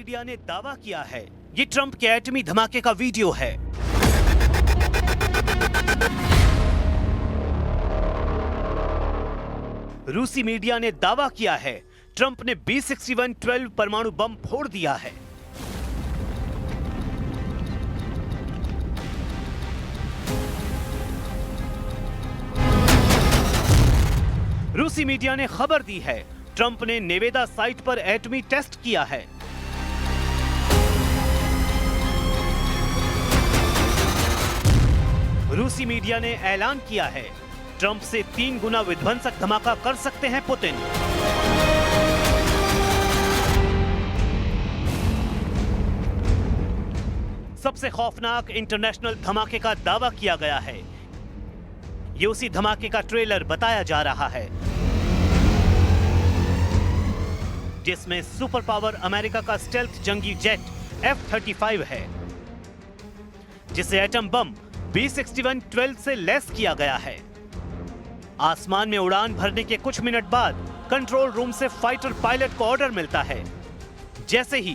Media ने दावा किया है ये ट्रंप के एटमी धमाके का वीडियो है। रूसी मीडिया ने दावा किया है ट्रंप ने B-61-12 परमाणु बम फोड़ दिया है। रूसी मीडिया ने खबर दी है ट्रंप ने नेवेदा साइट पर एटमी टेस्ट किया है। रूसी मीडिया ने ऐलान किया है ट्रंप से 3 गुना विध्वंसक धमाका कर सकते हैं पुतिन। सबसे खौफनाक इंटरनेशनल धमाके का दावा किया गया है। ये उसी धमाके का ट्रेलर बताया जा रहा है जिसमें सुपर पावर अमेरिका का स्टेल्थ जंगी जेट F-35 है जिसे एटम बम B-61-12 से लैस किया गया है। आसमान में उड़ान भरने के कुछ मिनट बाद कंट्रोल रूम से फाइटर पायलट को ऑर्डर मिलता है। जैसे ही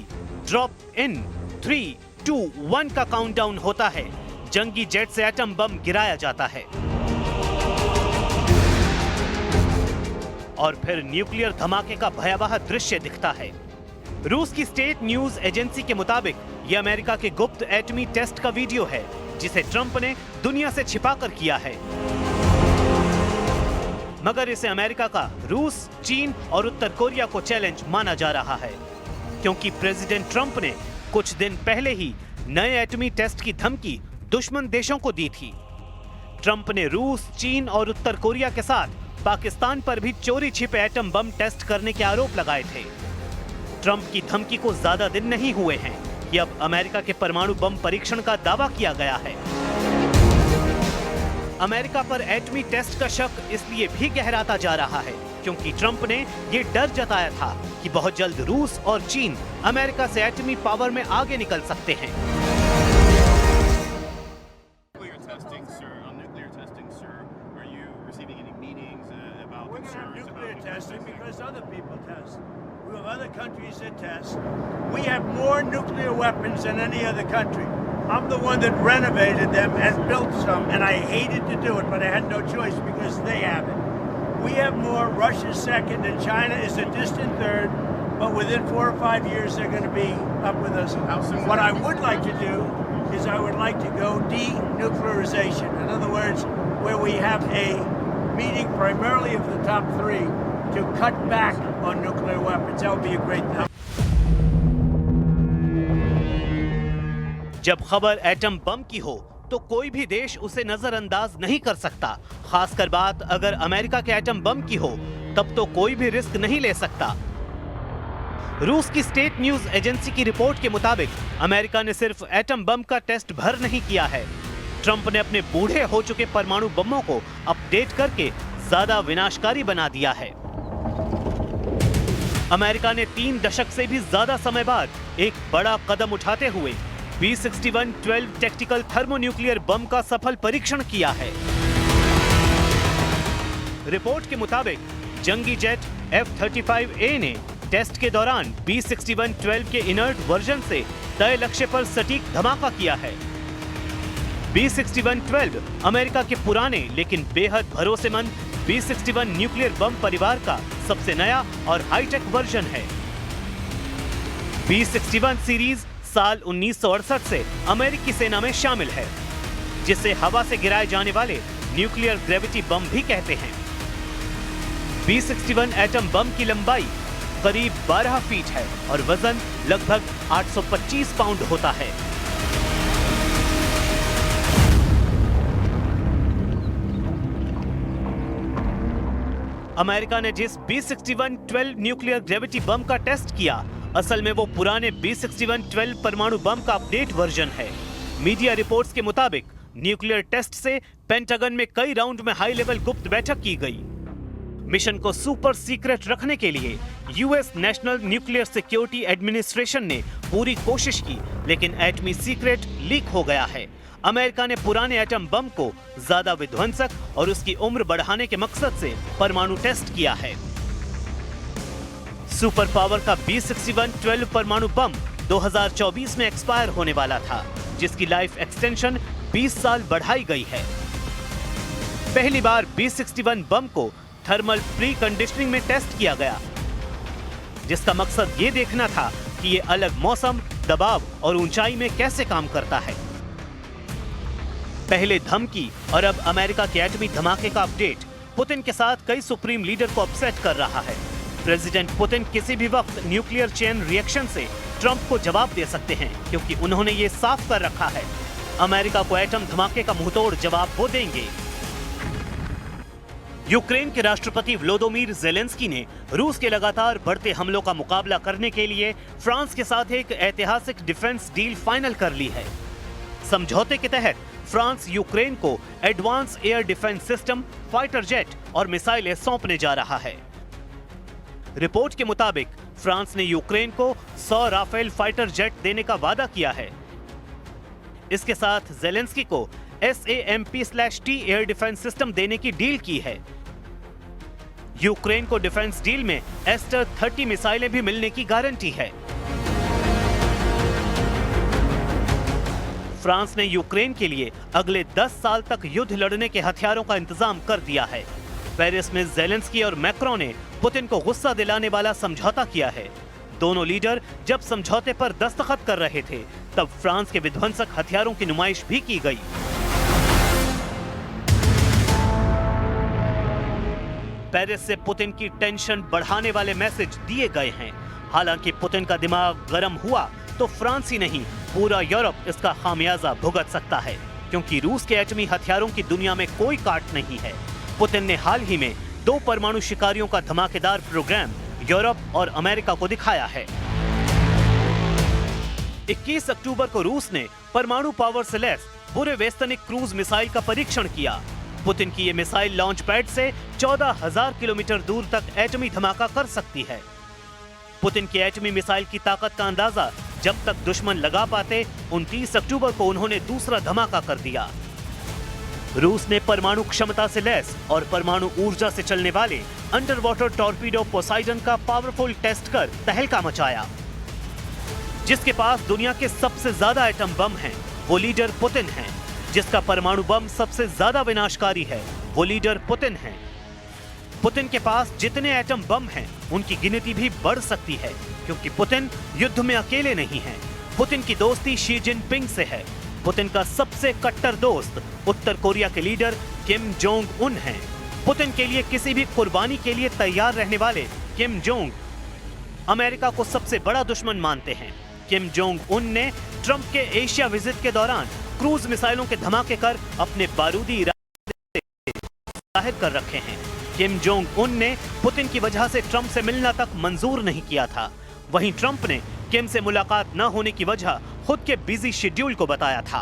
ड्रॉप इन 3, 2, 1 का काउंटडाउन होता है, जंगी जेट से एटम बम गिराया जाता है और फिर न्यूक्लियर धमाके का भयावह दृश्य दिखता है। रूस की स्टेट न्यूज एजेंसी के मुताबिक यह अमेरिका के गुप्त एटमी टेस्ट का वीडियो है जिसे ट्रंप ने दुनिया से छिपाकर किया है। मगर इसे अमेरिका का रूस, चीन और उत्तर कोरिया को चैलेंज माना जा रहा है क्योंकि प्रेसिडेंट ट्रंप ने कुछ दिन पहले ही नए एटमी टेस्ट की धमकी दुश्मन देशों को दी थी। ट्रंप ने रूस, चीन और उत्तर कोरिया के साथ पाकिस्तान पर भी चोरी छिपे एटम बम टेस्ट करने के आरोप लगाए थे। ट्रंप की धमकी को ज्यादा दिन नहीं हुए हैं कि अब अमेरिका के परमाणु बम परीक्षण का दावा किया गया है। अमेरिका पर एटमी टेस्ट का शक इसलिए भी गहराता जा रहा है क्योंकि ट्रंप ने यह डर जताया था कि बहुत जल्द रूस और चीन अमेरिका से एटमी पावर में आगे निकल सकते हैं। We have other countries that test. We have more nuclear weapons than any other country. I'm the one that renovated them and built some, and I hated to do it, but I had no choice because they have it. We have more. Russia's second, and China is a distant third, but within 4 or 5 years, they're going to be up with us. What I would like to do is I would like to go denuclearization. In other words, where we have a meeting primarily of the top 3 to cut back on nuclear weapons. That would be a great thing. जब खबर atom bomb की हो तो कोई भी देश उसे नजरअंदाज नहीं कर सकता। खासकर बात अगर अमेरिका के एटम बम की हो तब तो कोई भी रिस्क नहीं ले सकता। रूस की स्टेट न्यूज एजेंसी की रिपोर्ट के मुताबिक अमेरिका ने सिर्फ एटम बम का टेस्ट भर नहीं किया है, ट्रंप ने अपने बूढ़े हो चुके परमाणु बमों को अपडेट करके ज्यादा विनाशकारी बना दिया है। अमेरिका ने 3 दशक से भी ज्यादा समय बाद एक बड़ा कदम उठाते हुए B-61-12 टैक्टिकल थर्मोन्यूक्लियर बम का सफल परीक्षण किया है। रिपोर्ट के मुताबिक जंगी जेट F-35A ने टेस्ट के दौरान B-61-12 के इनर्ट वर्जन से तय लक्ष्य पर सटीक धमाका किया है। B-61-12 अमेरिका के पुराने लेकिन बेहद भरोसेमंद B-61 न्यूक्लियर बम परिवार का सबसे नया और हाईटेक वर्जन है। B-61 सीरीज साल 1968 से अमेरिकी सेना में शामिल है, जिसे हवा से गिराए जाने वाले न्यूक्लियर ग्रेविटी बम भी कहते हैं। B-61 एटम बम की लंबाई करीब 12 फीट है और वजन लगभग 825 पाउंड होता है। अमेरिका ने जिस B-61-12 न्यूक्लियर ग्रेविटी बम का टेस्ट किया, असल में वो पुराने B-61-12 परमाणु बम का अपडेट वर्जन है। मीडिया रिपोर्ट्स के मुताबिक न्यूक्लियर टेस्ट से पेंटागन में कई राउंड में हाई लेवल गुप्त बैठक की गई। मिशन को सुपर सीक्रेट रखने के लिए US national nuclear security administration ने पूरी कोशिश की, लेकिन एटमी सीक्रेट लीक हो गया है। अमेरिका ने पुराने एटम बम को ज्यादा विध्वंसक और उसकी उम्र बढ़ाने के मकसद से परमाणु टेस्ट किया है। सुपर पावर का B-61-12 परमाणु बम 2024 में एक्सपायर होने वाला था, जिसकी लाइफ एक्सटेंशन 20 साल बढ़ाई गई है। पहली बार B-61 बम को थर्मल प्री कंडीशनिंग में टेस्ट किया गया, जिसका मकसद ये देखना था कि ये अलग मौसम, दबाव और ऊंचाई में कैसे काम करता है। पहले धमकी और अब अमेरिका के एटमी धमाके का अपडेट पुतिन के साथ कई सुप्रीम लीडर को अपसेट कर रहा है। प्रेसिडेंट पुतिन किसी भी वक्त न्यूक्लियर चेन रिएक्शन से ट्रंप को जवाब दे सकते हैं, क्योंकि उन्होंने ये साफ कर रखा है, अमेरिका को एटम धमाके का मुंहतोड़ जवाब वो देंगे। यूक्रेन के राष्ट्रपति व्लादिमीर ज़ेलेंस्की ने रूस के लगातार बढ़ते हमलों का मुकाबला करने के लिए फ्रांस के साथ एक ऐतिहासिक डिफेंस डील फाइनल कर ली है। समझौते के तहत फ्रांस यूक्रेन को advance air defence system, fighter jet और मिसाइलें सौंपने जा रहा है। रिपोर्ट के मुताबिक फ्रांस ने यूक्रेन को 100 राफेल फाइटर जेट देने का वादा किया है। इसके साथ ज़ेलेंस्की को SAMP/T एयर डिफेंस सिस्टम देने की डील की है। यूक्रेन को डिफेंस डील में एस्टर 30 मिसाइलें भी मिलने की गारंटी है। फ्रांस ने यूक्रेन के लिए अगले 10 साल तक युद्ध लड़ने के हथियारों का इंतजाम कर दिया है। पेरिस में ज़ेलेंस्की और मैक्रों ने पुतिन को गुस्सा दिलाने वाला समझौता किया है। दोनों लीडर जब समझौते पर दस्तखत कर रहे थे, तब फ्रांस के विध्वंसक हथियारों की नुमाइश भी की गई। पेरिस से पुतिन की टेंशन बढ़ाने वाले मैसेज दिए गए हैं। हालांकि पुतिन का दिमाग गर्म हुआ तो फ्रांस ही नहीं, पूरा यूरोप इसका खामियाजा भुगत सकता है, क्योंकि रूस के एटमी हथियारों की दुनिया में कोई काट नहीं है। पुतिन ने हाल ही में 2 परमाणु शिकारियों का धमाकेदार प्रोग्राम यूरोप और अमेरिका को दिखाया है। 21 अक्टूबर को रूस ने परमाणु पावर से लैस बुरेवेस्तनिक क्रूज मिसाइल का परीक्षण किया। पुतिन की ये मिसाइल लॉन्च पैड से 14,000 किलोमीटर दूर तक एटमी धमाका कर सकती है। पुतिन की एटमी मिसाइल की ताकत का अंदाजा जब तक दुश्मन लगा पाते, 29 अक्टूबर को उन्होंने दूसरा धमाका कर दिया। रूस ने परमाणु क्षमता से लैस और परमाणु ऊर्जा से चलने वाले अंडर वाटर टॉर्पीडो पोसाइडन का पावरफुल टेस्ट कर तहलका मचाया। जिसके पास दुनिया के सबसे ज्यादा एटम बम हैं, वो लीडर पुतिन हैं। जिसका परमाणु बम सबसे ज्यादा विनाशकारी है, वो लीडर पुतिन हैं। पुतिन के पास जितने एटम बम हैं, उनकी गिनती भी बढ़ सकती है, क्योंकि पुतिन युद्ध में अकेले नहीं हैं। पुतिन की दोस्ती शी जिनपिंग से है। पुतिन का सबसे कट्टर दोस्त उत्तर कोरिया के लीडर किम जोंग उन हैं। पुतिन के लिए किसी भी कुर्बानी के लिए तैयार रहने वाले किम जोंग अमेरिका को सबसे बड़ा दुश्मन मानते हैं। किम जोंग उन ने ट्रंप के एशिया विजिट के दौरान क्रूज मिसाइलों के धमाके कर अपने बारूदी इरादे जाहिर कर रखे हैं। किम जोंग उन ने पुतिन की वजह से ट्रंप से मिलना तक मंजूर नहीं किया था। वहीं ट्रंप ने किम से मुलाकात न होने की वजह खुद के बिजी शेड्यूल को बताया था।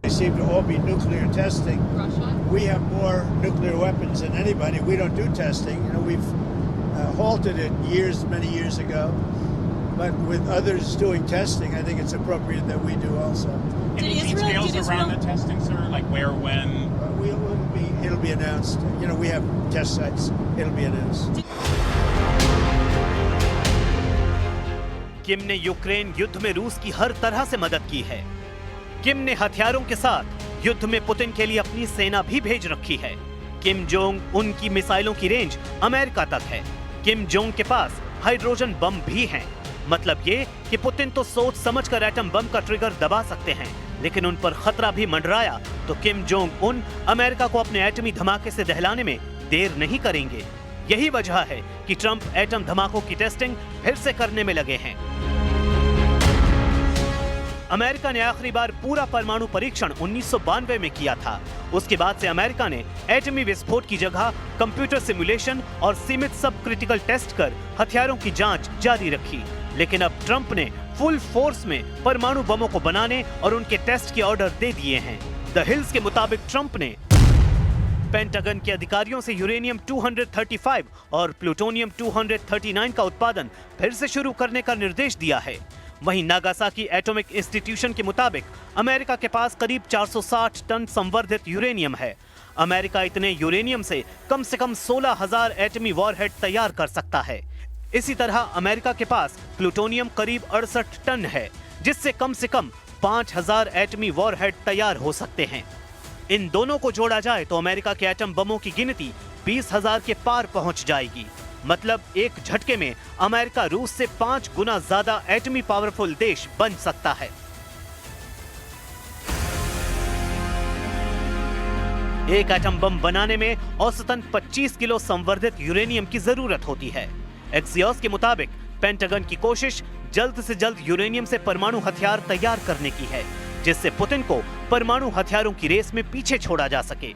They seem to all be nuclear testing. We have more nuclear weapons than anybody. We don't do testing. You know, we've halted it many years ago. But with others doing testing, I think it's appropriate that we do also. Any details around the testing, sir? Like where, when? It'll be announced. You know, we have test sites. It'll be announced. किम ने Ukraine युद्ध में रूस की हर तरह से मदद की है। किम ने हथियारों के साथ युद्ध में पुतिन के लिए अपनी सेना भी भेज रखी है। किम जोंग उनकी मिसाइलों की रेंज अमेरिका तक है। किम जोंग के पास हाइड्रोजन बम भी हैं। मतलब ये कि पुतिन तो सोच समझकर एटम बम का ट्रिगर दबा सकते हैं, लेकिन उन पर खतरा भी मंडराया तो किम जोंग उन अमेरिका को अपने एटमी धमाके से दहलाने में देर नहीं करेंगे। यही वजह है कि ट्रंप एटम धमाकों की टेस्टिंग फिर से करने में लगे हैं। अमेरिका ने आखिरी बार पूरा परमाणु परीक्षण 1992 में किया था। उसके बाद से अमेरिका ने एटमी विस्फोट की जगह कंप्यूटर सिमुलेशन और सीमित सब क्रिटिकल टेस्ट कर हथियारों की जांच जारी रखी। लेकिन अब ट्रंप ने फुल फोर्स में परमाणु बमों को बनाने और उनके टेस्ट के ऑर्डर दे दिए हैं। द हिल्स के मुताबिक ट्रंप ने पेंटागन के अधिकारियों से यूरेनियम 235 और प्लूटोनियम 239 का उत्पादन फिर से शुरू करने का निर्देश दिया है। वहीं नागासाकी एटॉमिक इंस्टीट्यूशन के मुताबिक अमेरिका के पास करीब 460 टन संवर्धित यूरेनियम है। अमेरिका इतने यूरेनियम से कम 16,000 एटमी वॉरहेड तैयार कर सकता है। इसी तरह अमेरिका के पास प्लूटोनियम करीब 68 टन है, जिससे कम से कम 5000 एटमी वॉरहेड तैयार हो सकते हैं। इन दोनों को जोड़ा जाए तो अमेरिका के एटम बमों की गिनती 20,000 के पार पहुंच जाएगी। मतलब एक झटके में अमेरिका रूस से 5 गुना ज्यादा एटमी पावरफुल देश बन सकता है। एक एटम बम बनाने में औसतन 25 किलो संवर्धित यूरेनियम की जरूरत होती है। एक्सियोस के मुताबिक पेंटागन की कोशिश जल्द से जल्द यूरेनियम से परमाणु हथियार तैयार करने की है, जिससे पुतिन को परमाणु हथियारों की रेस में पीछे छोड़ा जा सके।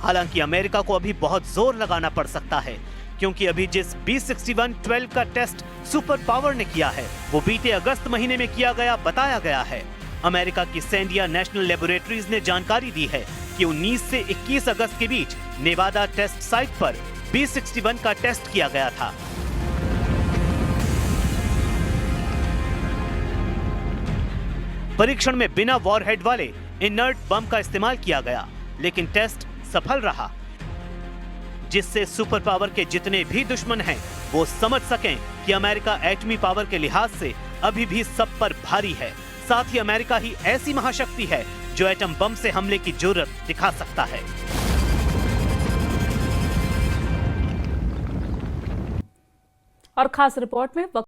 हालांकि अमेरिका को अभी बहुत जोर लगाना पड़ सकता है, क्योंकि अभी जिस B61-12 का टेस्ट सुपर पावर ने किया है वो बीते अगस्त महीने में किया गया बताया गया है। अमेरिका की सैंडिया नेशनल लेबोरेटरीज ने जानकारी दी है कि 19 से 21 अगस्त के बीच नेवादा टेस्ट साइट पर B61 का टेस्ट किया गया था। परीक्षण में बिना वॉरहेड वाले इनर्ट बम का इस्तेमाल किया गया, लेकिन टेस्ट सफल रहा, जिससे सुपर पावर के जितने भी दुश्मन हैं वो समझ सकें कि अमेरिका एटमी पावर के लिहाज से अभी भी सब पर भारी है। साथ ही अमेरिका ही ऐसी महाशक्ति है जो एटम बम से हमले की जरूरत दिखा सकता है। और खास रिपोर्ट में